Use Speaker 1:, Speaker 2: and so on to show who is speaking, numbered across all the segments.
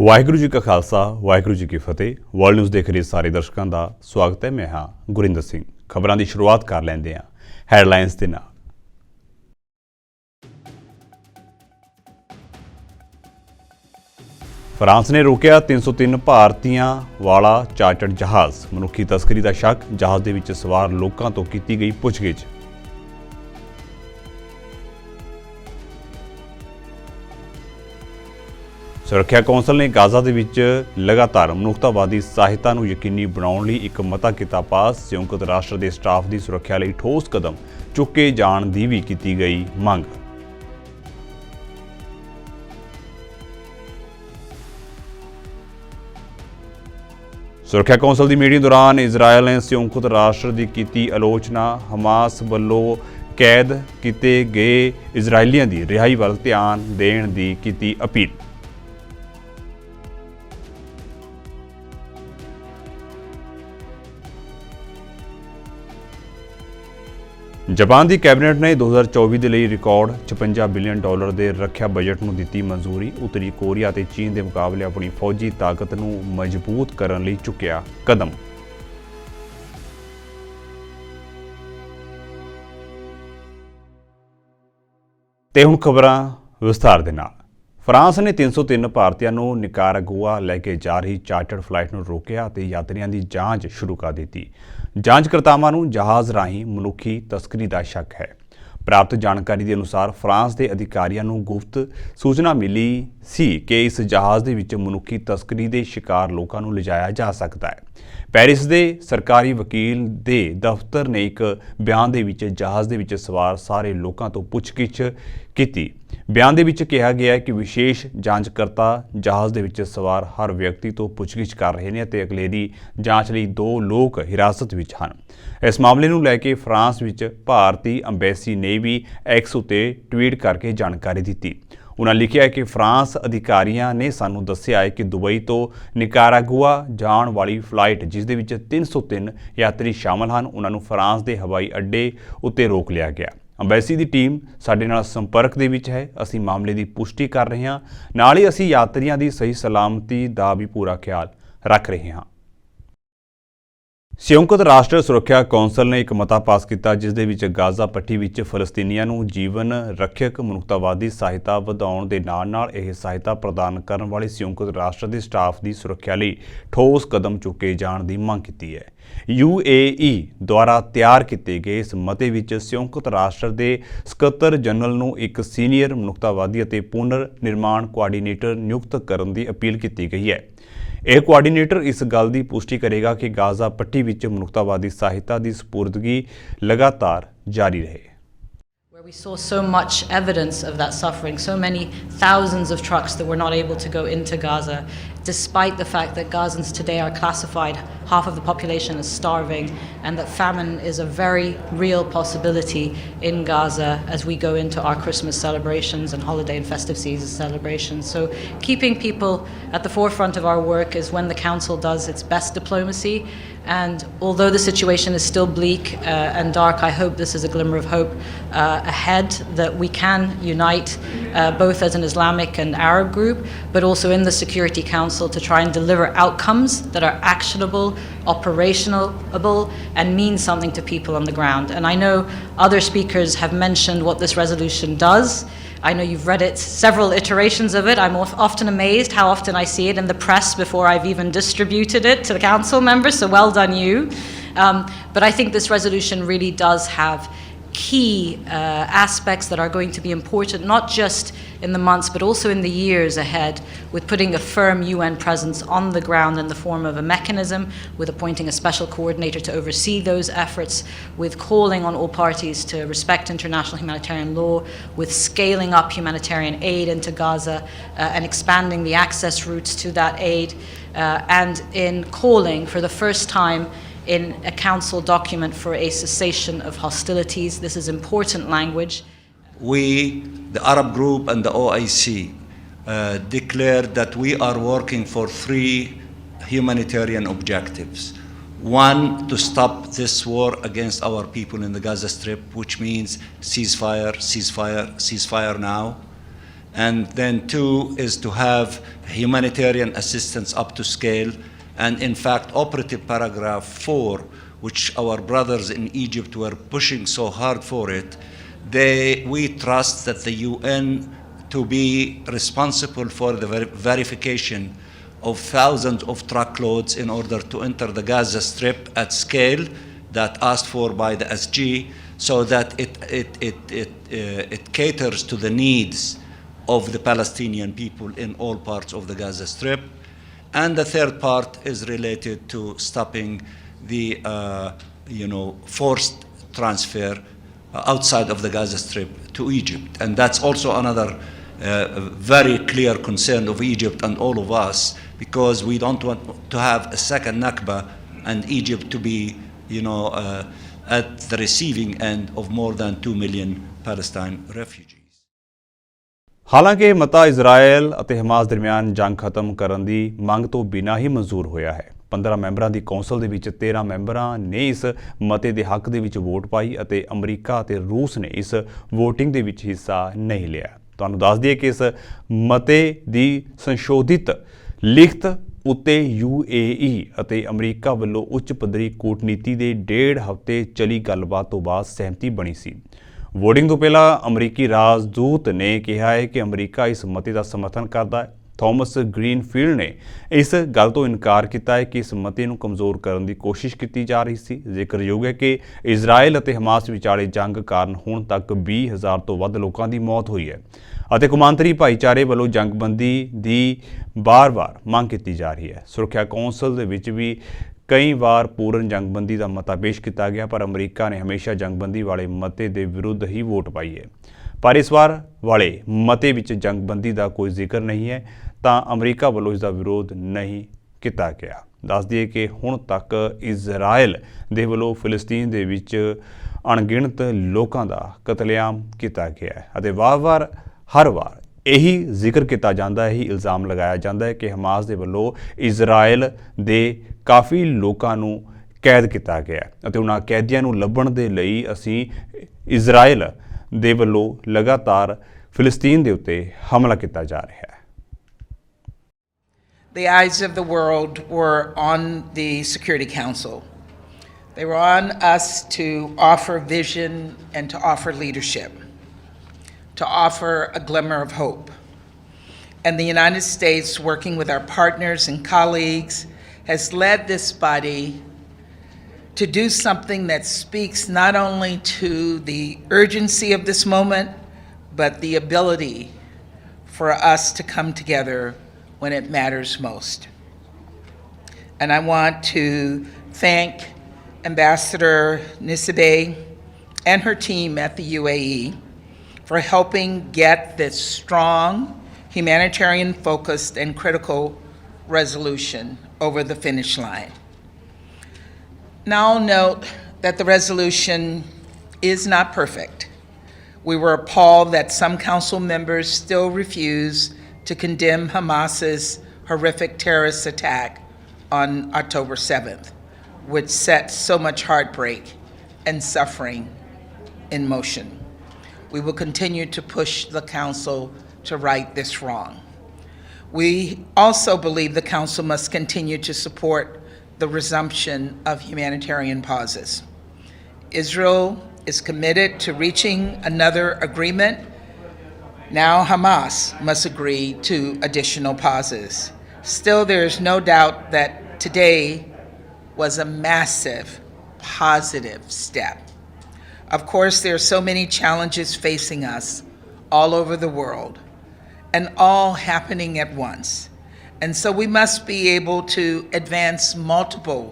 Speaker 1: ਵਾਹਿਗੁਰੂ ਜੀ ਕਾ ਖਾਲਸਾ ਵਾਹਿਗੁਰੂ ਜੀ ਕੀ ਫਤਿਹ। World news ਦੇਖ ਰਹੇ ਸਾਰੇ ਦਰਸ਼ਕਾਂ ਦਾ ਸਵਾਗਤ ਹੈ। ਮੈਂ ਹਾਂ ਗੁਰਿੰਦਰ ਸਿੰਘ। ਖਬਰਾਂ ਦੀ ਸ਼ੁਰੂਆਤ ਕਰ ਲੈਂਦੇ ਹਾਂ ਹੈਡਲਾਈਨਸ ਦੇ ਨਾਲ। ਫਰਾਂਸ ਨੇ ਰੋਕਿਆ 303 ਭਾਰਤੀਆਂ ਵਾਲਾ ਚਾਰਟਰਡ ਜਹਾਜ਼। ਮਨੁੱਖੀ ਤਸਕਰੀ ਦਾ ਸ਼ੱਕ, ਜਹਾਜ਼ ਦੇ ਵਿੱਚ ਸਵਾਰ ਲੋਕਾਂ ਤੋਂ ਕੀਤੀ ਗਈ ਪੁੱਛਗਿੱਛ। ਸੁਰੱਖਿਆ ਕੌਂਸਲ ਨੇ ਗਾਜ਼ਾ ਦੇ ਵਿੱਚ ਲਗਾਤਾਰ ਮਨੁੱਖਤਾਵਾਦੀ ਸਹਾਇਤਾ ਨੂੰ ਯਕੀਨੀ ਬਣਾਉਣ ਲਈ ਇੱਕ ਮਤਾ ਕੀਤਾ ਪਾਸ। ਸੰਯੁਕਤ ਰਾਸ਼ਟਰ ਦੇ ਸਟਾਫ ਦੀ ਸੁਰੱਖਿਆ ਲਈ ਠੋਸ ਕਦਮ ਚੁੱਕੇ ਜਾਣ ਦੀ ਵੀ ਕੀਤੀ ਗਈ ਮੰਗ। ਸੁਰੱਖਿਆ ਕੌਂਸਲ ਦੀ ਮੀਟਿੰਗ ਦੌਰਾਨ ਇਜ਼ਰਾਈਲ ਨੇ ਸੰਯੁਕਤ ਰਾਸ਼ਟਰ ਦੀ ਕੀਤੀ ਆਲੋਚਨਾ। ਹਮਾਸ ਵੱਲੋਂ ਕੈਦ ਕੀਤੇ ਗਏ ਇਜ਼ਰਾਈਲੀਆਂ ਦੀ ਰਿਹਾਈ ਵੱਲ ਧਿਆਨ ਦੇਣ ਦੀ ਕੀਤੀ ਅਪੀਲ। ਜਾਪਾਨ ਦੀ ਕੈਬਨਿਟ ਨੇ 2024 ਦੇ ਲਈ ਰਿਕਾਰਡ $56 ਬਿਲੀਅਨ ਦੇ ਰੱਖਿਆ ਬਜਟ ਨੂੰ ਦਿੱਤੀ ਮਨਜ਼ੂਰੀ। ਉੱਤਰੀ ਕੋਰੀਆ ਅਤੇ ਚੀਨ ਦੇ ਮੁਕਾਬਲੇ ਆਪਣੀ ਫੌਜੀ ਤਾਕਤ ਨੂੰ ਮਜ਼ਬੂਤ ਕਰਨ ਲਈ ਚੁੱਕਿਆ ਕਦਮ। ਤੇ ਹੁਣ ਖਬਰਾਂ ਵਿਸਥਾਰ ਦੇ ਨਾਲ। ਫਰਾਂਸ ਨੇ 303 ਭਾਰਤੀਆਂ ਨੂੰ ਨਿਕਾਰਾਗੁਆ ਲੈ ਕੇ ਜਾ ਰਹੀ ਚਾਰਟਰਡ ਫਲਾਈਟ ਨੂੰ ਰੋਕਿਆ ਅਤੇ ਯਾਤਰੀਆਂ ਦੀ ਜਾਂਚ ਸ਼ੁਰੂ ਕਰ ਦਿੱਤੀ। ਜਾਂਚਕਰਤਾਵਾਂ ਨੂੰ ਜਹਾਜ਼ ਰਾਹੀਂ ਮਨੁੱਖੀ ਤਸਕਰੀ ਦਾ ਸ਼ੱਕ ਹੈ। ਪ੍ਰਾਪਤ ਜਾਣਕਾਰੀ ਦੇ ਅਨੁਸਾਰ ਫਰਾਂਸ ਦੇ ਅਧਿਕਾਰੀਆਂ ਨੂੰ ਗੁਪਤ ਸੂਚਨਾ ਮਿਲੀ ਸੀ ਕਿ ਇਸ ਜਹਾਜ਼ ਦੇ ਵਿੱਚ ਮਨੁੱਖੀ ਤਸਕਰੀ ਦੇ ਸ਼ਿਕਾਰ ਲੋਕਾਂ ਨੂੰ ਲਿਜਾਇਆ ਜਾ ਸਕਦਾ ਹੈ। ਪੈਰਿਸ ਦੇ ਸਰਕਾਰੀ ਵਕੀਲ ਦੇ ਦਫ਼ਤਰ ਨੇ ਇੱਕ ਬਿਆਨ ਦੇ ਵਿੱਚ ਜਹਾਜ਼ ਦੇ ਵਿੱਚ ਸਵਾਰ ਸਾਰੇ ਲੋਕਾਂ ਤੋਂ ਪੁੱਛਗਿੱਛ ਕੀਤੀ। ਬਿਆਨ ਦੇ ਵਿੱਚ ਕਿਹਾ ਗਿਆ ਹੈ ਕਿ ਵਿਸ਼ੇਸ਼ ਜਾਂਚਕਰਤਾ ਜਹਾਜ਼ ਦੇ ਵਿੱਚ ਸਵਾਰ ਹਰ ਵਿਅਕਤੀ ਤੋਂ ਪੁੱਛਗਿੱਛ ਕਰ ਰਹੇ ਨੇ ਅਤੇ ਅਗਲੇਰੀ ਜਾਂਚ ਲਈ 2 ਲੋਕ ਹਿਰਾਸਤ ਵਿੱਚ ਹਨ। ਇਸ ਮਾਮਲੇ ਨੂੰ ਲੈ ਕੇ ਫਰਾਂਸ ਵਿੱਚ ਭਾਰਤੀ ਅੰਬੈਸੀ ਨੇ ਵੀ ਐਕਸ ਉੱਤੇ ਟਵੀਟ ਕਰਕੇ ਜਾਣਕਾਰੀ ਦਿੱਤੀ। ਉਨ੍ਹਾਂ ਲਿਖਿਆ ਕਿ ਫਰਾਂਸ ਅਧਿਕਾਰੀਆਂ ਨੇ ਸਾਨੂੰ ਦੱਸਿਆ ਹੈ ਕਿ ਦੁਬਈ ਤੋਂ ਨਿਕਾਰਾਗੁਆ ਜਾਣ ਵਾਲੀ ਫਲਾਈਟ ਜਿਸ ਦੇ ਵਿੱਚ 303 ਯਾਤਰੀ ਸ਼ਾਮਲ ਹਨ, ਉਹਨਾਂ ਨੂੰ ਫਰਾਂਸ ਦੇ ਹਵਾਈ ਅੱਡੇ ਉੱਤੇ ਰੋਕ ਲਿਆ ਗਿਆ। ਅੰਬੈਸੀ ਦੀ ਟੀਮ ਸਾਡੇ ਨਾਲ ਸੰਪਰਕ ਦੇ ਵਿੱਚ ਹੈ। ਅਸੀਂ ਮਾਮਲੇ ਦੀ ਪੁਸ਼ਟੀ ਕਰ ਰਹੇ ਹਾਂ, ਨਾਲ ਹੀ ਅਸੀਂ ਯਾਤਰੀਆਂ ਦੀ ਸਹੀ ਸਲਾਮਤੀ ਦਾ ਵੀ ਪੂਰਾ ਖਿਆਲ ਰੱਖ ਰਹੇ ਹਾਂ। ਸੰਯੁਕਤ ਰਾਸ਼ਟਰ ਸੁਰੱਖਿਆ ਕੌਂਸਲ ਨੇ ਇੱਕ ਮਤਾ ਪਾਸ ਕੀਤਾ ਜਿਸ ਦੇ ਵਿੱਚ ਗਾਜ਼ਾ ਪੱਟੀ ਵਿੱਚ ਫਲਸਤੀਨੀਆਂ ਨੂੰ ਜੀਵਨ ਰੱਖਿਅਕ ਮਨੁੱਖਤਾਵਾਦੀ ਸਹਾਇਤਾ ਵਧਾਉਣ ਦੇ ਨਾਲ-ਨਾਲ ਇਹ ਸਹਾਇਤਾ ਪ੍ਰਦਾਨ ਕਰਨ ਵਾਲੇ ਸੰਯੁਕਤ ਰਾਸ਼ਟਰ ਦੇ ਸਟਾਫ ਦੀ ਸੁਰੱਖਿਆ ਲਈ ਠੋਸ ਕਦਮ ਚੁੱਕੇ ਜਾਣ ਦੀ ਮੰਗ ਕੀਤੀ ਹੈ। UAE ਦੁਆਰਾ ਤਿਆਰ ਕੀਤੇ ਗਏ ਇਸ ਮਤੇ ਵਿੱਚ ਸੰਯੁਕਤ ਰਾਸ਼ਟਰ ਦੇ ਸਕੱਤਰ ਜਨਰਲ ਨੂੰ ਇੱਕ ਸੀਨੀਅਰ ਮਨੁੱਖਤਾਵਾਦੀ ਅਤੇ ਪੁਨਰ ਨਿਰਮਾਣ ਕੋਆਰਡੀਨੇਟਰ ਨਿਯੁਕਤ ਕਰਨ ਦੀ ਅਪੀਲ ਕੀਤੀ ਗਈ ਹੈ। ਇਹ ਕੋਆਰਡੀਨੇਟਰ ਇਸ ਗੱਲ ਦੀ ਪੁਸ਼ਟੀ ਕਰੇਗਾ ਕਿ ਗਾਜ਼ਾ ਪੱਟੀ ਵਿੱਚ ਮਨੁੱਖਤਾਵਾਦੀ ਸਹਾਇਤਾ ਦੀ ਸਪੁਰਦਗੀ ਲਗਾਤਾਰ ਜਾਰੀ ਰਹੇ।
Speaker 2: We saw so much evidence of that suffering, so many thousands of trucks that were not able to go into Gaza, despite the fact that Gazans today are classified, half of the population is starving, and that famine is a very real possibility in Gaza as we go into our Christmas celebrations and holiday and festive season celebrations. So keeping people at the forefront of our work is when the Council does its best diplomacy. And although the situation is still bleak and dark, I hope this is a glimmer of hope ahead, that we can unite both as an Islamic and Arab group, but also in the Security Council to try and deliver outcomes that are actionable, operationable, and mean something to people on the ground. And I know other speakers have mentioned what this resolution does. I know you've read it, several iterations of it. I'm often amazed how often I see it in the press before I've even distributed it to the council members, so well done you. But I think this resolution really does have key aspects that are going to be important, not just in the months but also in the years ahead, with putting a firm UN presence on the ground in the form of a mechanism, with appointing a special coordinator to oversee those efforts, with calling on all parties to respect international humanitarian law, with scaling up humanitarian aid into Gaza and expanding the access routes to that aid, and in calling for the first time in a council document for a cessation of hostilities. This is important language.
Speaker 3: We, the Arab group and the OIC, declared that we are working for 3 humanitarian objectives. One, to stop this war against our people in the Gaza Strip, which means ceasefire, ceasefire, ceasefire now. And then two is to have humanitarian assistance up to scale. And in fact, operative paragraph 4, which our brothers in Egypt were pushing so hard for it, we trust that the UN to be responsible for the verification of thousands of truckloads in order to enter the Gaza Strip at scale that asked for by the SG, so that it caters to the needs of the Palestinian people in all parts of the Gaza Strip. And the third part is related to stopping the forced transfer outside of the Gaza Strip to Egypt. And that's also another very clear concern of Egypt and all of us, because we don't want to have a second Nakba and Egypt to be at the receiving end of more than 2 million Palestine refugees.
Speaker 1: ਹਾਲਾਂਕਿ ਮਤਾ Israel ਅਤੇ Hamas ਦਰਮਿਆਨ ਜੰਗ ਖਤਮ ਕਰਨ ਦੀ ਮੰਗ ਤੋਂ ਬਿਨਾਂ ਹੀ ਮਨਜ਼ੂਰ ਹੋਇਆ ਹੈ। 15 ਮੈਂਬਰਾਂ ਦੀ ਕੌਂਸਲ ਦੇ ਵਿੱਚ 13 ਮੈਂਬਰਾਂ ਨੇ ਇਸ ਮਤੇ ਦੇ ਹੱਕ ਦੇ ਵਿੱਚ ਵੋਟ ਪਾਈ ਅਤੇ ਅਮਰੀਕਾ ਅਤੇ ਰੂਸ ਨੇ ਇਸ ਵੋਟਿੰਗ ਦੇ ਵਿੱਚ ਹਿੱਸਾ ਨਹੀਂ ਲਿਆ। ਤੁਹਾਨੂੰ ਦੱਸ ਦਈਏ ਕਿ ਇਸ ਮਤੇ ਦੀ ਸੰਸ਼ੋਧਿਤ ਲਿਖਤ ਉੱਤੇ UAE ਅਤੇ ਅਮਰੀਕਾ ਵੱਲੋਂ ਉੱਚ ਪੱਧਰੀ ਕੂਟਨੀਤੀ ਦੇ 1.5 ਹਫ਼ਤੇ ਚਲੀ ਗੱਲਬਾਤ ਤੋਂ ਬਾਅਦ ਸਹਿਮਤੀ ਬਣੀ ਸੀ। ਵੋਟਿੰਗ ਤੋਂ ਪਹਿਲਾਂ ਅਮਰੀਕੀ ਰਾਜਦੂਤ ਨੇ ਕਿਹਾ ਹੈ ਕਿ ਅਮਰੀਕਾ ਇਸ ਮਤੇ ਦਾ ਸਮਰਥਨ ਕਰਦਾ ਹੈ। ਥਾਮਸ ਗ੍ਰੀਨਫੀਲਡ ਨੇ ਇਸ ਗੱਲ ਤੋਂ ਇਨਕਾਰ ਕੀਤਾ ਹੈ ਕਿ ਇਸ ਮਤੇ ਨੂੰ ਕਮਜ਼ੋਰ ਕਰਨ ਦੀ ਕੋਸ਼ਿਸ਼ ਕੀਤੀ ਜਾ ਰਹੀ ਸੀ। ਜ਼ਿਕਰਯੋਗ ਹੈ ਕਿ ਇਜ਼ਰਾਈਲ ਅਤੇ ਹਮਾਸ ਵਿਚਾਲੇ ਜੰਗ ਕਾਰਨ ਹੁਣ ਤੱਕ 20,000 ਤੋਂ ਵੱਧ ਲੋਕਾਂ ਦੀ ਮੌਤ ਹੋਈ ਹੈ ਅਤੇ ਕੌਮਾਂਤਰੀ ਭਾਈਚਾਰੇ ਵੱਲੋਂ ਜੰਗਬੰਦੀ ਦੀ ਬਾਰ-ਬਾਰ ਮੰਗ ਕੀਤੀ ਜਾ ਰਹੀ ਹੈ। ਸੁਰੱਖਿਆ ਕੌਂਸਲ ਦੇ ਵਿੱਚ ਵੀ ਕਈ ਵਾਰ ਪੂਰਨ ਜੰਗਬੰਦੀ ਦਾ ਮਤਾ ਪੇਸ਼ ਕੀਤਾ ਗਿਆ, ਪਰ ਅਮਰੀਕਾ ਨੇ ਹਮੇਸ਼ਾ ਜੰਗਬੰਦੀ ਵਾਲੇ ਮਤੇ ਦੇ ਵਿਰੁੱਧ ਹੀ ਵੋਟ ਪਾਈ ਹੈ। ਪਰ ਇਸ ਵਾਰ ਵਾਲੇ ਮਤੇ ਵਿੱਚ ਜੰਗਬੰਦੀ ਦਾ ਕੋਈ ਜ਼ਿਕਰ ਨਹੀਂ ਹੈ ਤਾਂ ਅਮਰੀਕਾ ਵੱਲੋਂ ਇਸ ਦਾ ਵਿਰੋਧ ਨਹੀਂ ਕੀਤਾ ਗਿਆ। ਦੱਸ ਦਈਏ ਕਿ ਹੁਣ ਤੱਕ ਇਜ਼ਰਾਈਲ ਦੇ ਵੱਲੋਂ ਫਿਲਸਤੀਨ ਦੇ ਵਿੱਚ ਅਣਗਿਣਤ ਲੋਕਾਂ ਦਾ ਕਤਲੇਆਮ ਕੀਤਾ ਗਿਆ ਹੈ ਅਤੇ ਵਾਰ-ਵਾਰ ਹਰ ਵਾਰ ਇਹੀ ਜ਼ਿਕਰ ਕੀਤਾ ਜਾਂਦਾ ਹੈ, ਇਹੀ ਇਲਜ਼ਾਮ ਲਗਾਇਆ ਜਾਂਦਾ ਹੈ ਕਿ ਹਮਾਸ ਦੇ ਵੱਲੋਂ ਇਜ਼ਰਾਈਲ ਦੇ ਕਾਫੀ ਲੋਕਾਂ ਨੂੰ ਕੈਦ ਕੀਤਾ ਗਿਆ ਅਤੇ ਉਹਨਾਂ ਕੈਦੀਆਂ ਨੂੰ ਲੱਭਣ ਦੇ ਲਈ ਅਸੀਂ ਇਜ਼ਰਾਈਲ ਦੇ ਵੱਲੋਂ ਲਗਾਤਾਰ ਫਿਲਸਤੀਨ ਦੇ ਉੱਤੇ ਹਮਲਾ ਕੀਤਾ ਜਾ ਰਿਹਾ ਹੈ।
Speaker 4: The eyes of the world were on the Security Council. They were on us to offer vision and to offer leadership, to offer a glimmer of hope. And the United States, working with our partners and colleagues, has led this body to do something that speaks not only to the urgency of this moment, but the ability for us to come together when it matters most. And I want to thank Ambassador Nisibeh and her team at the UAE for helping get this strong, humanitarian-focused and critical resolution over the finish line. Now I'll note that the resolution is not perfect. We were appalled that some council members still refuse to condemn Hamas's horrific terrorist attack on October 7th, which set so much heartbreak and suffering in motion. We will continue to push the council to right this wrong. We also believe the council must continue to support the resumption of humanitarian pauses. Israel is committed to reaching another agreement. Now Hamas must agree to additional pauses. Still, there is no doubt that today was a massive positive step. Of course, there are so many challenges facing us all over the world, and all happening at once. And so we must be able to advance multiple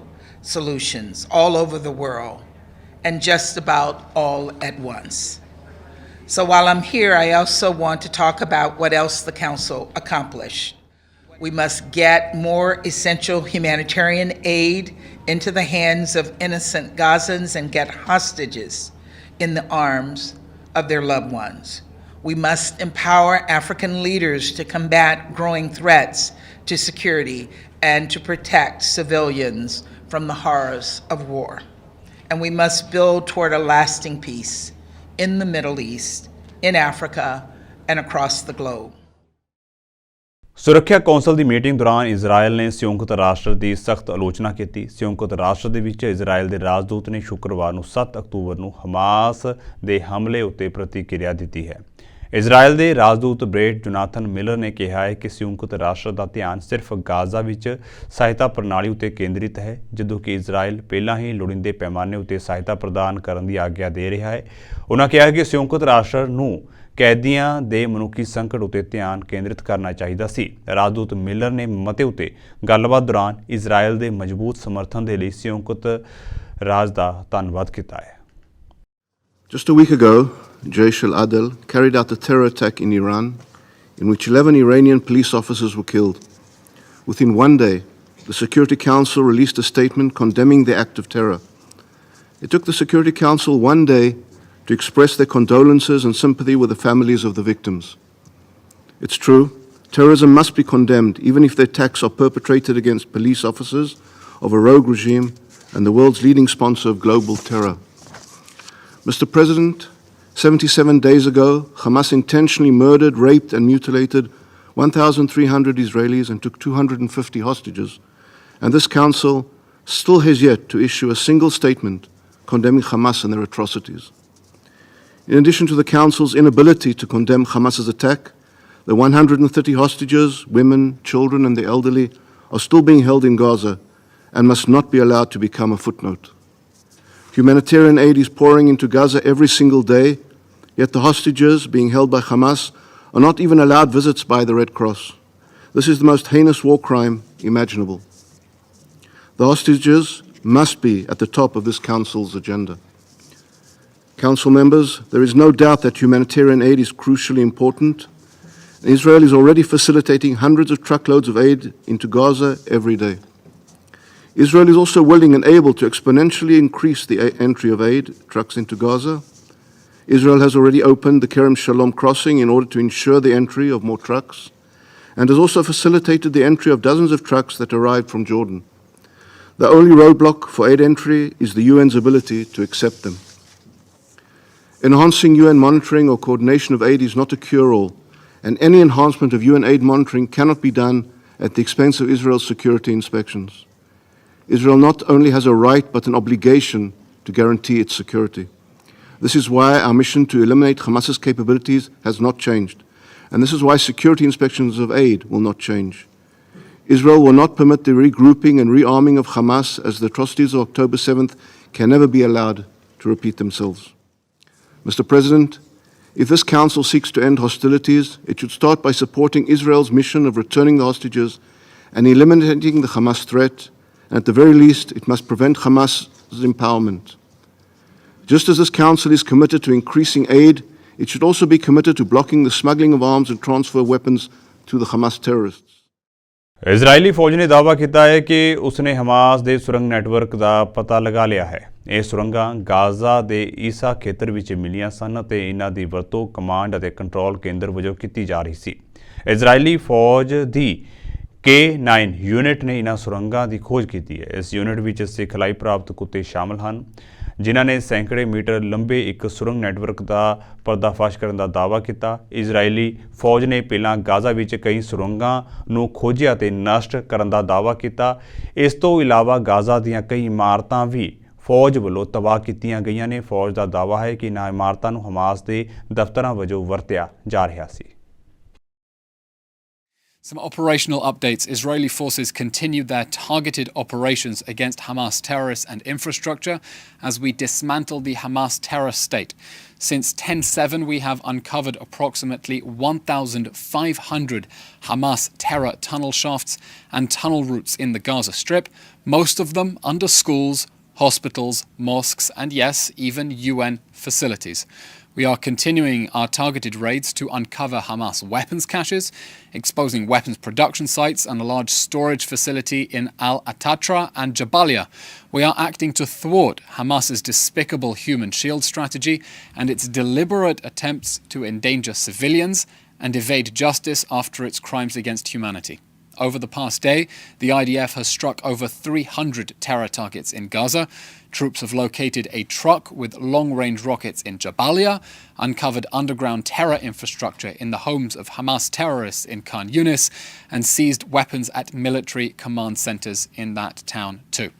Speaker 4: solutions all over the world, and just about all at once. So while I'm here, I also want to talk about what else the Council accomplished. We must get more essential humanitarian aid into the hands of innocent Gazans and get hostages in the arms of their loved ones. We must empower African leaders to combat growing threats to security and to protect civilians from the horrors of war. And we must build toward a lasting peace in the Middle East, in Africa, and across the globe.
Speaker 1: ਸੁਰੱਖਿਆ council ਦੀ meeting ਦੌਰਾਨ Israel ਨੇ ਸੰਯੁਕਤ ਰਾਸ਼ਟਰ ਦੀ ਸਖਤ ਆਲੋਚਨਾ ਕੀਤੀ। ਸੰਯੁਕਤ ਰਾਸ਼ਟਰ ਦੇ ਵਿੱਚ ਇਜ਼ਰਾਈਲ ਦੇ ਰਾਜਦੂਤ ਨੇ ਸ਼ੁੱਕਰਵਾਰ ਨੂੰ 7 ਅਕਤੂਬਰ ਨੂੰ ਹਮਾਸ ਦੇ ਹਮਲੇ ਉੱਤੇ ਪ੍ਰਤੀਕਿਰਿਆ ਦਿੱਤੀ ਹੈ। ਇਜ਼ਰਾਈਲ ਦੇ ਰਾਜਦੂਤ ਬ੍ਰੇਟ ਜੋਨਾਥਨ ਮਿਲਰ ਨੇ ਕਿਹਾ ਹੈ ਕਿ ਸੰਯੁਕਤ ਰਾਸ਼ਟਰ ਦਾ ਧਿਆਨ ਸਿਰਫ ਗਾਜ਼ਾ ਵਿੱਚ ਸਹਾਇਤਾ ਪ੍ਰਣਾਲੀ ਉੱਤੇ ਕੇਂਦਰਿਤ ਹੈ, ਜਦੋਂ ਕਿ ਇਜ਼ਰਾਈਲ ਪਹਿਲਾਂ ਹੀ ਲੋੜੀਂਦੇ ਪੈਮਾਨੇ ਉੱਤੇ ਸਹਾਇਤਾ ਪ੍ਰਦਾਨ ਕਰਨ ਦੀ ਆਗਿਆ ਦੇ ਰਿਹਾ ਹੈ। ਉਨ੍ਹਾਂ ਕਿਹਾ ਕਿ ਸੰਯੁਕਤ ਰਾਸ਼ਟਰ ਨੂੰ ਕੈਦੀਆਂ ਦੇ ਮਨੁੱਖੀ ਸੰਕਟ ਉੱਤੇ ਧਿਆਨ ਕੇਂਦਰਿਤ ਕਰਨਾ ਚਾਹੀਦਾ ਸੀ। ਰਾਜਦੂਤ ਮਿਲਰ ਨੇ ਮਤੇ ਉੱਤੇ ਗੱਲਬਾਤ ਦੌਰਾਨ ਇਜ਼ਰਾਈਲ ਦੇ ਮਜ਼ਬੂਤ ਸਮਰਥਨ ਦੇ ਲਈ ਸੰਯੁਕਤ ਰਾਜ ਦਾ ਧੰਨਵਾਦ ਕੀਤਾ ਹੈ।
Speaker 5: Just a week ago, Jaish al-Adl carried out a terror attack in Iran in which 11 Iranian police officers were killed. Within one day, the Security Council released a statement condemning the act of terror. It took the Security Council one day to express their condolences and sympathy with the families of the victims. It's true, terrorism must be condemned even if the attacks are perpetrated against police officers of a rogue regime and the world's leading sponsor of global terror. Mr. President, 77 days ago, Hamas intentionally murdered, raped and mutilated 1,300 Israelis and took 250 hostages, and this council still has yet to issue a single statement condemning Hamas and their atrocities. In addition to the Council's inability to condemn Hamas's attack, the 130 hostages, women, children and the elderly are still being held in Gaza and must not be allowed to become a footnote. Humanitarian aid is pouring into Gaza every single day, yet the hostages being held by Hamas are not even allowed visits by the Red Cross. This is the most heinous war crime imaginable. The hostages must be at the top of this Council's agenda. Council members, there is no doubt that humanitarian aid is crucially important. Israel is already facilitating hundreds of truckloads of aid into Gaza every day. Israel is also willing and able to exponentially increase the entry of aid trucks into Gaza. Israel has already opened the Kerem Shalom crossing in order to ensure the entry of more trucks, and has also facilitated the entry of dozens of trucks that arrived from Jordan. The only roadblock for aid entry is the UN's ability to accept them. Enhancing UN monitoring or coordination of aid is not a cure-all, and any enhancement of UN aid monitoring cannot be done at the expense of Israel's security inspections. Israel not only has a right but an obligation to guarantee its security. This is why our mission to eliminate Hamas's capabilities has not changed, and this is why security inspections of aid will not change. Israel will not permit the regrouping and rearming of Hamas, as the atrocities of October 7th can never be allowed to repeat themselves. Mr. President, if this Council seeks to end hostilities, it should start by supporting Israel's mission of returning the hostages and eliminating the Hamas threat, and at the very least, it must prevent Hamas's empowerment. Just as this Council is committed to increasing aid, it should also be committed to blocking the smuggling of arms and transfer of weapons to the Hamas terrorists.
Speaker 1: ਇਜ਼ਰਾਈਲੀ ਫੌਜ ਨੇ ਦਾਅਵਾ ਕੀਤਾ ਹੈ ਕਿ ਉਸਨੇ Hamas ਦੇ ਸੁਰੰਗ network ਦਾ ਪਤਾ ਲਗਾ ਲਿਆ ਹੈ। ਇਹ ਸੁਰੰਗਾਂ ਗਾਜ਼ਾ ਦੇ ਈਸਾ ਖੇਤਰ ਵਿੱਚ ਮਿਲੀਆਂ ਸਨ ਅਤੇ ਇਹਨਾਂ ਦੀ ਵਰਤੋਂ ਕਮਾਂਡ ਅਤੇ ਕੰਟਰੋਲ ਕੇਂਦਰ ਵਜੋਂ ਕੀਤੀ ਜਾ ਰਹੀ ਸੀ। ਇਜ਼ਰਾਈਲੀ ਫੌਜ ਦੀ K9 ਯੂਨਿਟ ਨੇ ਇਹਨਾਂ ਸੁਰੰਗਾਂ ਦੀ ਖੋਜ ਕੀਤੀ ਹੈ। ਇਸ ਯੂਨਿਟ ਵਿੱਚ ਸਿਖਲਾਈ ਪ੍ਰਾਪਤ ਕੁੱਤੇ ਸ਼ਾਮਲ ਹਨ, ਜਿਨ੍ਹਾਂ ਨੇ ਸੈਂਕੜੇ ਮੀਟਰ ਲੰਬੇ ਇੱਕ ਸੁਰੰਗ ਨੈਟਵਰਕ ਦਾ ਪਰਦਾਫਾਸ਼ ਕਰਨ ਦਾ ਦਾਅਵਾ ਕੀਤਾ। ਇਜ਼ਰਾਈਲੀ ਫੌਜ ਨੇ ਪਹਿਲਾਂ ਗਾਜ਼ਾ ਵਿੱਚ ਕਈ ਸੁਰੰਗਾਂ ਨੂੰ ਖੋਜਿਆ ਅਤੇ ਨਸ਼ਟ ਕਰਨ ਦਾ ਦਾਅਵਾ ਕੀਤਾ। ਇਸ ਤੋਂ ਇਲਾਵਾ ਗਾਜ਼ਾ ਦੀਆਂ ਕਈ ਇਮਾਰਤਾਂ ਵੀ ਫੌਜ ਵੱਲੋਂ ਤਬਾਹ ਕੀਤੀਆਂ ਗਈਆਂ ਨੇ। ਫੌਜ ਦਾ ਦਾਅਵਾ ਹੈ ਕਿ ਇਹਨਾਂ ਇਮਾਰਤਾਂ ਨੂੰ ਹਮਾਸ ਦੇ ਦਫ਼ਤਰਾਂ ਵਜੋਂ ਵਰਤਿਆ ਜਾ ਰਿਹਾ ਸੀ।
Speaker 6: Some operational updates. Israeli forces continued their targeted operations against Hamas terrorists and infrastructure as we dismantle the Hamas terror state. Since 10/7, we have uncovered approximately 1,500 Hamas terror tunnel shafts and tunnel routes in the Gaza Strip, most of them under schools, hospitals, mosques, and yes, even UN facilities. We are continuing our targeted raids to uncover Hamas weapons caches, exposing weapons production sites and a large storage facility in Al-Atatra and Jabalia. We are acting to thwart Hamas's despicable human shield strategy and its deliberate attempts to endanger civilians and evade justice after its crimes against humanity. Over the past day, the IDF has struck over 300 terror targets in Gaza. Troops have located a truck with long-range rockets in Jabalia, uncovered underground terror infrastructure in the homes of Hamas terrorists in Khan Yunis, and seized weapons at military command centers in that town too.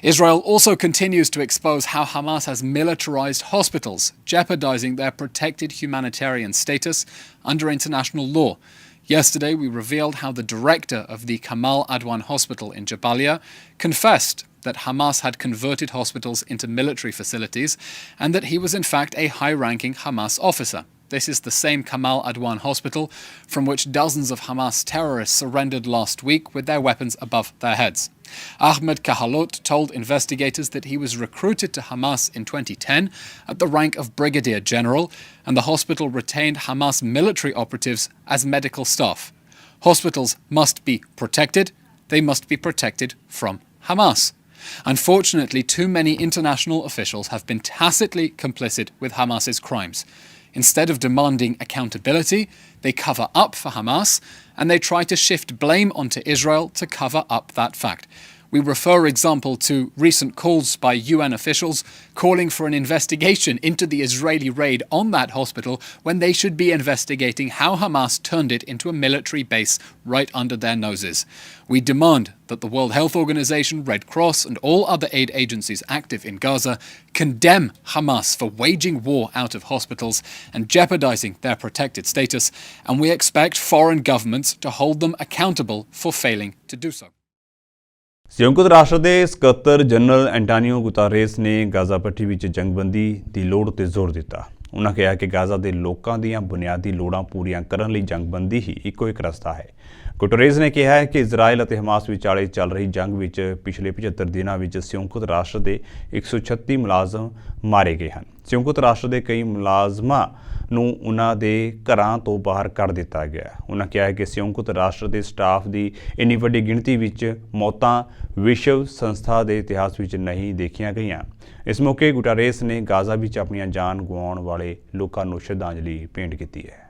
Speaker 6: Israel also continues to expose how Hamas has militarized hospitals, jeopardizing their protected humanitarian status under international law. Yesterday, we revealed how the director of the Kamal Adwan Hospital in Jabalia confessed that Hamas had converted hospitals into military facilities and that he was in fact a high-ranking Hamas officer. This is the same Kamal Adwan hospital from which dozens of Hamas terrorists surrendered last week with their weapons above their heads. Ahmed Kahalot told investigators that he was recruited to Hamas in 2010 at the rank of brigadier general, and the hospital retained Hamas military operatives as medical staff. Hospitals must be protected. They must be protected from Hamas. Unfortunately, too many international officials have been tacitly complicit with Hamas's crimes. Instead of demanding accountability, they cover up for Hamas and they try to shift blame onto Israel to cover up that fact. We refer, example, to recent calls by UN officials calling for an investigation into the Israeli raid on that hospital when they should be investigating how Hamas turned it into a military base right under their noses. We demand that the World Health Organization, Red Cross and all other aid agencies active in Gaza condemn Hamas for waging war out of hospitals and jeopardizing their protected status, and we expect foreign governments to hold them accountable for failing to do so.
Speaker 1: ਸੰਯੁਕਤ ਰਾਸ਼ਟਰ ਦੇ ਸਕੱਤਰ general Antonio ਗੁਤਾਰੇਸ ਨੇ Gaza ਪੱਟੀ ਵਿੱਚ ਜੰਗਬੰਦੀ ਦੀ ਲੋੜ ਤੇ ਜ਼ੋਰ ਦਿੱਤਾ। ਉਨ੍ਹਾਂ ਕਿਹਾ ਕਿ ਗਾਜ਼ਾ ਦੇ ਲੋਕਾਂ ਦੀਆਂ ਬੁਨਿਆਦੀ ਲੋੜਾਂ ਪੂਰੀਆਂ ਕਰਨ ਲਈ ਜੰਗਬੰਦੀ ਹੀ ਇੱਕੋ ਇੱਕ ਰਸਤਾ ਹੈ। ਗੁਟਰੇਸ ਨੇ ਕਿਹਾ ਹੈ ਕਿ ਇਜ਼ਰਾਈਲ ਅਤੇ ਹਮਾਸ ਵਿਚਾਲੇ ਚੱਲ ਰਹੀ ਜੰਗ ਵਿੱਚ ਪਿਛਲੇ 75 ਦਿਨਾਂ ਵਿੱਚ ਸੰਯੁਕਤ ਰਾਸ਼ਟਰ ਦੇ 136 ਮੁਲਾਜ਼ਮ ਮਾਰੇ ਗਏ ਹਨ। ਸੰਯੁਕਤ ਰਾਸ਼ਟਰ ਦੇ ਕਈ ਮੁਲਾਜ਼ਮਾਂ ਨੂੰ ਉਨ੍ਹਾਂ ਦੇ ਘਰਾਂ ਤੋਂ ਬਾਹਰ ਕੱਢ ਦਿੱਤਾ ਗਿਆ। ਉਨ੍ਹਾਂ ਕਿਹਾ ਹੈ ਕਿ ਸੰਯੁਕਤ ਰਾਸ਼ਟਰ ਦੇ ਸਟਾਫ ਦੀ ਇੰਨੀ ਵੱਡੀ ਗਿਣਤੀ ਵਿੱਚ ਮੌਤਾਂ ਵਿਸ਼ਵ ਸੰਸਥਾ ਦੇ ਇਤਿਹਾਸ ਵਿੱਚ ਨਹੀਂ ਦੇਖੀਆਂ ਗਈਆਂ। ਇਸ ਮੌਕੇ ਗੁਟਰੇਸ ਨੇ ਗਾਜ਼ਾ ਵਿੱਚ ਆਪਣੀਆਂ ਜਾਨ ਗਵਾਉਣ ਵਾਲੇ ਲੋਕਾਂ ਨੂੰ ਸ਼ਰਧਾਂਜਲੀ ਭੇਂਟ ਕੀਤੀ ਹੈ।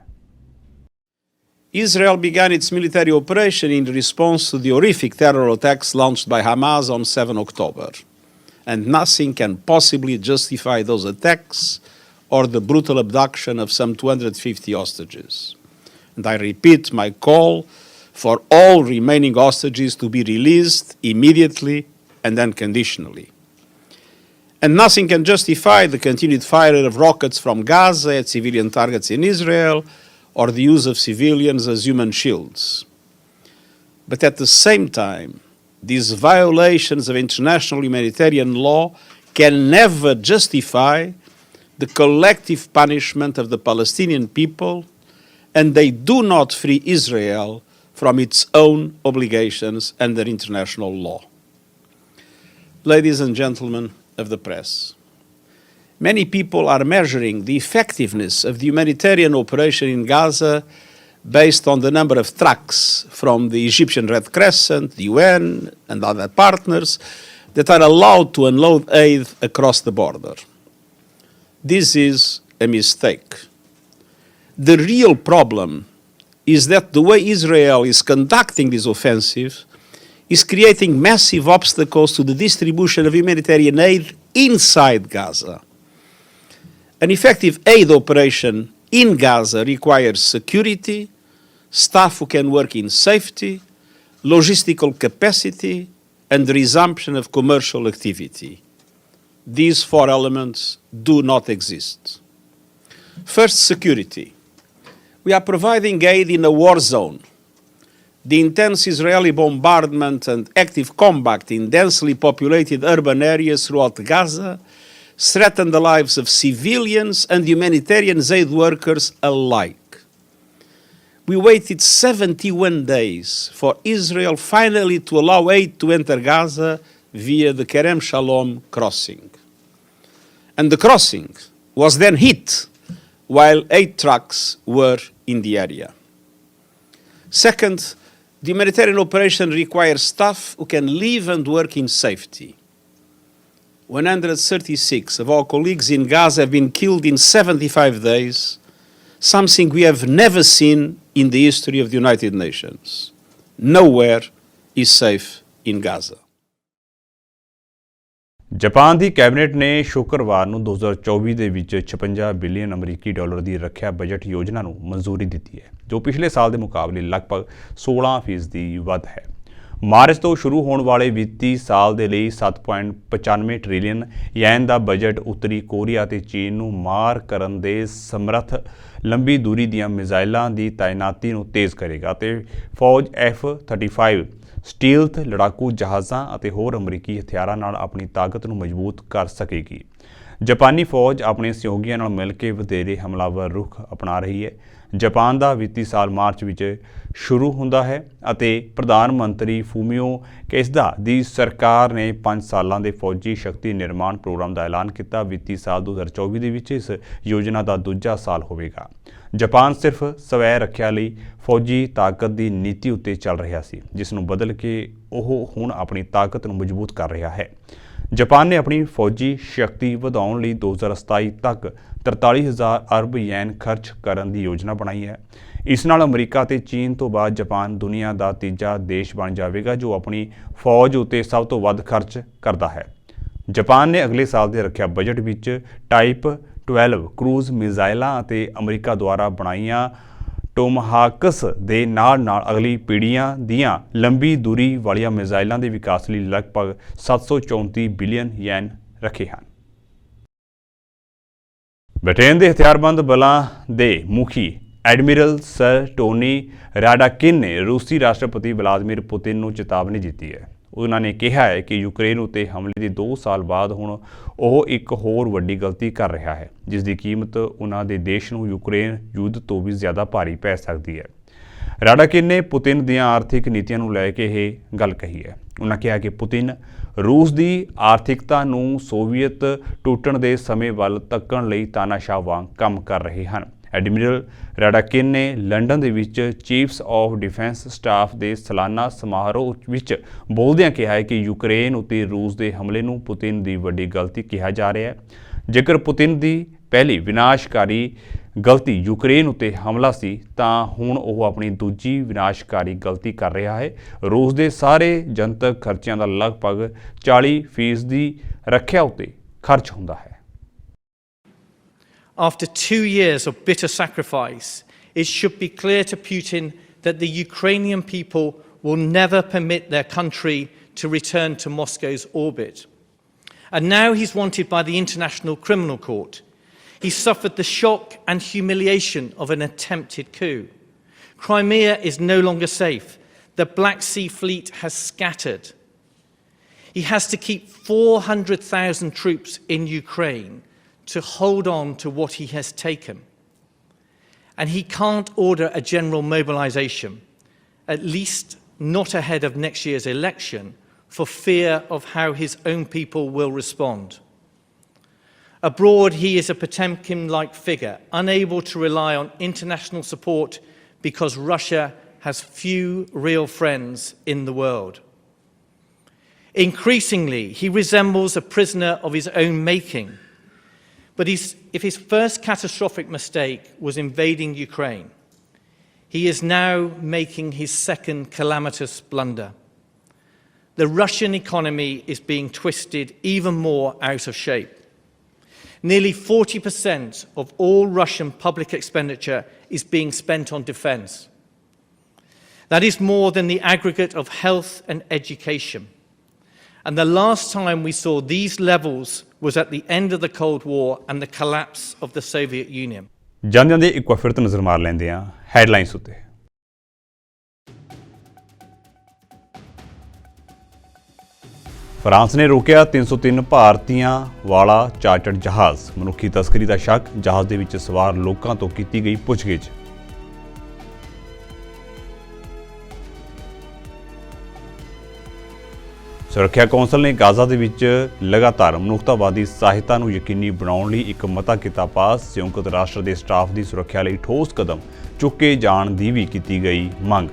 Speaker 7: Israel began its military operation in response to the horrific terror attacks launched by Hamas on 7 October. And nothing can possibly justify those attacks or the brutal abduction of some 250 hostages. And I repeat my call for all remaining hostages to be released immediately and unconditionally. And nothing can justify the continued fire of rockets from Gaza at civilian targets in Israel or the use of civilians as human shields. But at the same time, these violations of international humanitarian law can never justify the collective punishment of the Palestinian people, and they do not free Israel from its own obligations under international law. Ladies and gentlemen of the press, many people are measuring the effectiveness of the humanitarian operation in Gaza based on the number of trucks from the Egyptian Red Crescent, the UN, and other partners that are allowed to unload aid across the border. This is a mistake. The real problem is that the way Israel is conducting this offensive is creating massive obstacles to the distribution of humanitarian aid inside Gaza. An effective aid operation in Gaza requires security, staff who can work in safety, logistical capacity, and the resumption of commercial activity. These four elements do not exist. First, security. We are providing aid in a war zone. The intense Israeli bombardment and active combat in densely populated urban areas throughout Gaza threaten the lives of civilians and humanitarian aid workers alike. We waited 71 days for Israel finally to allow aid to enter Gaza via the Kerem Shalom crossing. And the crossing was then hit while 8 trucks were in the area. Second, the humanitarian operation requires staff who can live and work in safety. 136 of our colleagues in Gaza have been killed in 75 days, something we have never seen in the history of the United Nations. nowhere is safe in Gaza.
Speaker 1: Japan the cabinet ਨੇ ਸ਼ੁੱਕਰਵਾਰ ਨੂੰ 2024 ਦੇ ਵਿੱਚ 56 billion ਅਮਰੀਕੀ dollar ਦੀ ਰੱਖਿਆ budget ਯੋਜਨਾ ਨੂੰ ਮਨਜ਼ੂਰੀ ਦਿੱਤੀ ਹੈ, ਜੋ ਪਿਛਲੇ ਸਾਲ ਦੇ ਮੁਕਾਬਲੇ ਲਗਭਗ 16% ਵੱਧ ਹੈ। ਮਾਰਚ ਤੋਂ ਸ਼ੁਰੂ ਹੋਣ ਵਾਲੇ ਵਿੱਤੀ ਸਾਲ ਦੇ ਲਈ 7.95 ਟ੍ਰਿਲੀਅਨ ਯੈਨ ਦਾ ਬਜਟ ਉੱਤਰੀ ਕੋਰੀਆ ਅਤੇ ਚੀਨ ਨੂੰ ਮਾਰ ਕਰਨ ਦੇ ਸਮਰੱਥ ਲੰਬੀ ਦੂਰੀ ਦੀਆਂ ਮਿਜ਼ਾਈਲਾਂ ਦੀ ਤਾਇਨਾਤੀ ਨੂੰ ਤੇਜ਼ ਕਰੇਗਾ ਅਤੇ ਫੌਜ F-35 ਸਟੀਲਥ ਲੜਾਕੂ ਜਹਾਜ਼ਾਂ ਅਤੇ ਹੋਰ ਅਮਰੀਕੀ ਹਥਿਆਰਾਂ ਨਾਲ ਆਪਣੀ ਤਾਕਤ ਨੂੰ ਮਜ਼ਬੂਤ ਕਰ ਸਕੇਗੀ। ਜਾਪਾਨੀ ਫੌਜ ਆਪਣੇ ਸਹਿਯੋਗੀਆਂ ਨਾਲ ਮਿਲ ਕੇ ਵਧੇਰੇ ਹਮਲਾਵਰ ਰੁਖ ਅਪਣਾ ਰਹੀ ਹੈ। ਜਾਪਾਨ ਦਾ ਵਿੱਤੀ ਸਾਲ ਮਾਰਚ ਵਿੱਚ ਸ਼ੁਰੂ ਹੁੰਦਾ ਹੈ ਅਤੇ ਪ੍ਰਧਾਨ ਮੰਤਰੀ ਫੂਮੀਓ ਕਿਸ਼ਿਦਾ ਦੀ ਸਰਕਾਰ ਨੇ 5 ਸਾਲਾਂ ਦੇ ਫੌਜੀ ਸ਼ਕਤੀ ਨਿਰਮਾਣ ਪ੍ਰੋਗਰਾਮ ਦਾ ਐਲਾਨ ਕੀਤਾ। ਵਿੱਤੀ ਸਾਲ 2024 ਦੇ ਵਿੱਚ ਇਸ ਯੋਜਨਾ ਦਾ ਦੂਜਾ ਸਾਲ ਹੋਵੇਗਾ। ਜਾਪਾਨ ਸਿਰਫ ਸਵੈ ਰੱਖਿਆ ਲਈ ਫੌਜੀ ਤਾਕਤ ਦੀ ਨੀਤੀ ਉੱਤੇ ਚੱਲ ਰਿਹਾ ਸੀ, ਜਿਸ ਨੂੰ ਬਦਲ ਕੇ ਉਹ ਹੁਣ ਆਪਣੀ ਤਾਕਤ ਨੂੰ ਮਜ਼ਬੂਤ ਕਰ ਰਿਹਾ ਹੈ। ਜਾਪਾਨ ਨੇ ਆਪਣੀ ਫੌਜੀ ਸ਼ਕਤੀ ਵਧਾਉਣ ਲਈ 2027 ਤੱਕ 43,000 ਅਰਬ ਯੈਨ ਖਰਚ ਕਰਨ ਦੀ ਯੋਜਨਾ ਬਣਾਈ ਹੈ। ਇਸ ਨਾਲ ਅਮਰੀਕਾ ਅਤੇ ਚੀਨ ਤੋਂ ਬਾਅਦ ਜਾਪਾਨ ਦੁਨੀਆ ਦਾ ਤੀਜਾ ਦੇਸ਼ ਬਣ ਜਾਵੇਗਾ ਜੋ ਆਪਣੀ ਫੌਜ ਉੱਤੇ ਸਭ ਤੋਂ ਵੱਧ ਖਰਚ ਕਰਦਾ ਹੈ। ਜਾਪਾਨ ਨੇ ਅਗਲੇ ਸਾਲ ਦੇ ਰੱਖਿਆ ਬਜਟ ਵਿੱਚ ਟਾਈਪ 12 ਕਰੂਜ਼ ਮਿਜ਼ਾਈਲਾਂ ਅਤੇ ਅਮਰੀਕਾ ਦੁਆਰਾ ਬਣਾਈਆਂ ਟੋਮਾਹਾਕਸ ਦੇ ਨਾਲ ਅਗਲੀ ਪੀੜ੍ਹੀਆਂ ਦੀਆਂ ਲੰਬੀ ਦੂਰੀ ਵਾਲੀਆਂ ਮਿਜ਼ਾਈਲਾਂ ਦੇ ਵਿਕਾਸ ਲਈ ਲਗਭਗ 734 ਬਿਲੀਅਨ ਯੈਨ ਰੱਖੇ ਹਨ। ਬ੍ਰਿਟੇਨ ਦੇ ਹਥਿਆਰਬੰਦ ਬਲਾਂ ਦੇ ਮੁਖੀ ਐਡਮਿਰਲ ਸਰ ਟੋਨੀ ਰਾਡਾਕਿਨ ਨੇ ਰੂਸੀ ਰਾਸ਼ਟਰਪਤੀ ਵਲਾਦੀਮੀਰ ਪੁਤਿਨ ਨੂੰ ਚੇਤਾਵਨੀ ਦਿੱਤੀ ਹੈ। ਉਹਨਾਂ ਨੇ ਕਿਹਾ ਹੈ ਕਿ ਯੂਕਰੇਨ ਉੱਤੇ ਹਮਲੇ ਦੇ 2 ਸਾਲ ਬਾਅਦ ਹੁਣ ਉਹ ਇੱਕ ਹੋਰ ਵੱਡੀ ਗਲਤੀ ਕਰ ਰਿਹਾ ਹੈ, ਜਿਸ ਦੀ ਕੀਮਤ ਉਹਨਾਂ ਦੇ ਦੇਸ਼ ਨੂੰ ਯੂਕਰੇਨ ਯੁੱਧ ਤੋਂ ਵੀ ਜ਼ਿਆਦਾ ਭਾਰੀ ਪੈ ਸਕਦੀ ਹੈ। ਰਾਡਾਕਿਨ ਨੇ ਪੁਤਿਨ ਦੀਆਂ ਆਰਥਿਕ ਨੀਤੀਆਂ ਨੂੰ ਲੈ ਕੇ ਇਹ ਗੱਲ ਕਹੀ ਹੈ। ਉਹਨਾਂ ਕਿਹਾ ਕਿ ਪੁਤਿਨ ਰੂਸ ਦੀ ਆਰਥਿਕਤਾ ਨੂੰ ਸੋਵੀਅਤ ਟੁੱਟਣ ਦੇ ਸਮੇਂ ਵੱਲ ਤੱਕਣ ਲਈ ਤਾਨਾਸ਼ਾਹ ਵਾਂਗ ਕੰਮ ਕਰ ਰਹੇ ਹਨ। ਐਡਮਿਰਲ ਰਾਡਾਕਿਨ ਨੇ ਲੰਡਨ ਦੇ ਵਿੱਚ ਚੀਫਸ ਆਫ ਡਿਫੈਂਸ ਸਟਾਫ ਦੇ ਸਾਲਾਨਾ ਸਮਾਰੋਹ ਵਿੱਚ ਬੋਲਦਿਆਂ ਕਿਹਾ ਹੈ ਕਿ ਯੂਕਰੇਨ ਉੱਤੇ ਰੂਸ ਦੇ ਹਮਲੇ ਨੂੰ ਪੁਤਿਨ ਦੀ ਵੱਡੀ ਗਲਤੀ ਕਿਹਾ ਜਾ ਰਿਹਾ ਹੈ। ਜੇਕਰ ਪੁਤਿਨ ਦੀ ਪਹਿਲੀ ਵਿਨਾਸ਼ਕਾਰੀ ਗਲਤੀ ਯੂਕਰੇਨ ਉੱਤੇ ਹਮਲਾ ਸੀ ਤਾਂ ਹੁਣ ਉਹ ਆਪਣੀ ਦੂਜੀ ਵਿਨਾਸ਼ਕਾਰੀ ਗਲਤੀ ਕਰ ਰਿਹਾ ਹੈ। ਰੂਸ ਦੇ ਸਾਰੇ ਜਨਤਕ ਖਰਚਿਆਂ ਦਾ ਲਗਭਗ 40% ਰੱਖਿਆ ਉੱਤੇ ਖਰਚ ਹੁੰਦਾ ਹੈ।
Speaker 8: After 2 years of bitter sacrifice, it should be clear to Putin that the Ukrainian people will never permit their country to return to Moscow's orbit. And now he's wanted by the International Criminal Court. He suffered the shock and humiliation of an attempted coup. Crimea is no longer safe. The Black Sea Fleet has scattered. He has to keep 400,000 troops in Ukraine to hold on to what he has taken. And he can't order a general mobilization, at least not ahead of next year's election, for fear of how his own people will respond. Abroad, he is a Potemkin-like figure, unable to rely on international support because Russia has few real friends in the world. Increasingly, he resembles a prisoner of his own making. But if his first catastrophic mistake was invading Ukraine, he is now making his second calamitous blunder. The Russian economy is being twisted even more out of shape. Nearly 40% of all Russian public expenditure is being spent on defense. That is more than the aggregate of health and education. And the last time we saw these levels was at the end of the Cold War and the collapse of the Soviet Union.
Speaker 1: ਜਾਂਦਿਆਂ ਦੇ ਇੱਕ ਵਾਰ ਫਿਰ ਤੋਂ ਨਜ਼ਰ ਮਾਰ ਲੈਂਦੇ ਹਾਂ headlines ਉੱਤੇ। ਫਰਾਂਸ ਨੇ ਰੋਕਿਆ 303 ਭਾਰਤੀਆਂ ਵਾਲਾ ਚਾਰਟਰਡ ਜਹਾਜ਼। ਮਨੁੱਖੀ ਤਸਕਰੀ ਦਾ ਸ਼ੱਕ, ਜਹਾਜ਼ ਦੇ ਵਿੱਚ ਸਵਾਰ ਲੋਕਾਂ ਤੋਂ ਕੀਤੀ ਗਈ ਪੁੱਛਗਿੱਛ। ਸੁਰੱਖਿਆ ਕੌਂਸਲ ਨੇ ਗਾਜ਼ਾ ਦੇ ਵਿੱਚ ਲਗਾਤਾਰ ਮਨੁੱਖਤਾਵਾਦੀ ਸਹਾਇਤਾ ਨੂੰ ਯਕੀਨੀ ਬਣਾਉਣ ਲਈ ਇੱਕ ਮਤਾ ਕੀਤਾ ਪਾਸ। ਸੰਯੁਕਤ ਰਾਸ਼ਟਰ ਦੇ ਸਟਾਫ ਦੀ ਸੁਰੱਖਿਆ ਲਈ ਠੋਸ ਕਦਮ ਚੁੱਕੇ ਜਾਣ ਦੀ ਵੀ ਕੀਤੀ ਗਈ ਮੰਗ।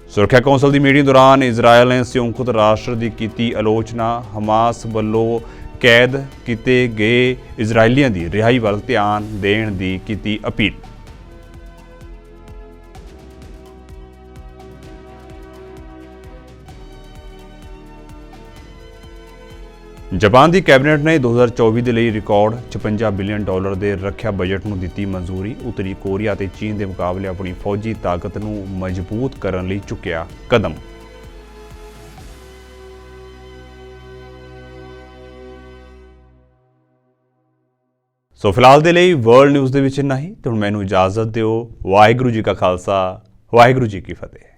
Speaker 1: ਸੁਰੱਖਿਆ ਕੌਂਸਲ ਦੀ ਮੀਟਿੰਗ ਦੌਰਾਨ ਇਜ਼ਰਾਈਲ ਨੇ ਸੰਯੁਕਤ ਰਾਸ਼ਟਰ ਦੀ ਕੀਤੀ ਆਲੋਚਨਾ। ਹਮਾਸ ਵੱਲੋਂ ਕੈਦ ਕੀਤੇ ਗਏ ਇਜ਼ਰਾਈਲੀਆਂ ਦੀ ਰਿਹਾਈ ਵੱਲ ਧਿਆਨ ਦੇਣ ਦੀ ਕੀਤੀ ਅਪੀਲ। ਜਾਪਾਨ ਦੀ ਕੈਬਨਿਟ ਨੇ 2024 ਦੇ ਲਈ ਰਿਕਾਰਡ $56 ਬਿਲੀਅਨ ਦੇ ਰੱਖਿਆ ਬਜਟ ਨੂੰ ਦਿੱਤੀ ਮਨਜ਼ੂਰੀ। ਉੱਤਰੀ ਕੋਰੀਆ ਤੇ ਚੀਨ ਦੇ ਮੁਕਾਬਲੇ ਆਪਣੀ ਫੌਜੀ ਤਾਕਤ ਨੂੰ ਮਜ਼ਬੂਤ ਕਰਨ ਲਈ ਚੁੱਕਿਆ ਕਦਮ। ਸੋ ਫਿਲਹਾਲ ਦੇ ਲਈ ਵਰਲਡ ਨਿਊਜ਼ ਦੇ ਵਿੱਚ ਇੰਨਾ ਹੀ। ਤੇ ਹੁਣ ਮੈਨੂੰ ਇਜਾਜ਼ਤ ਦਿਓ। ਵਾਹਿਗੁਰੂ ਜੀ ਕਾ ਖਾਲਸਾ, ਵਾਹਿਗੁਰੂ ਜੀ ਕੀ ਫਤਿਹ।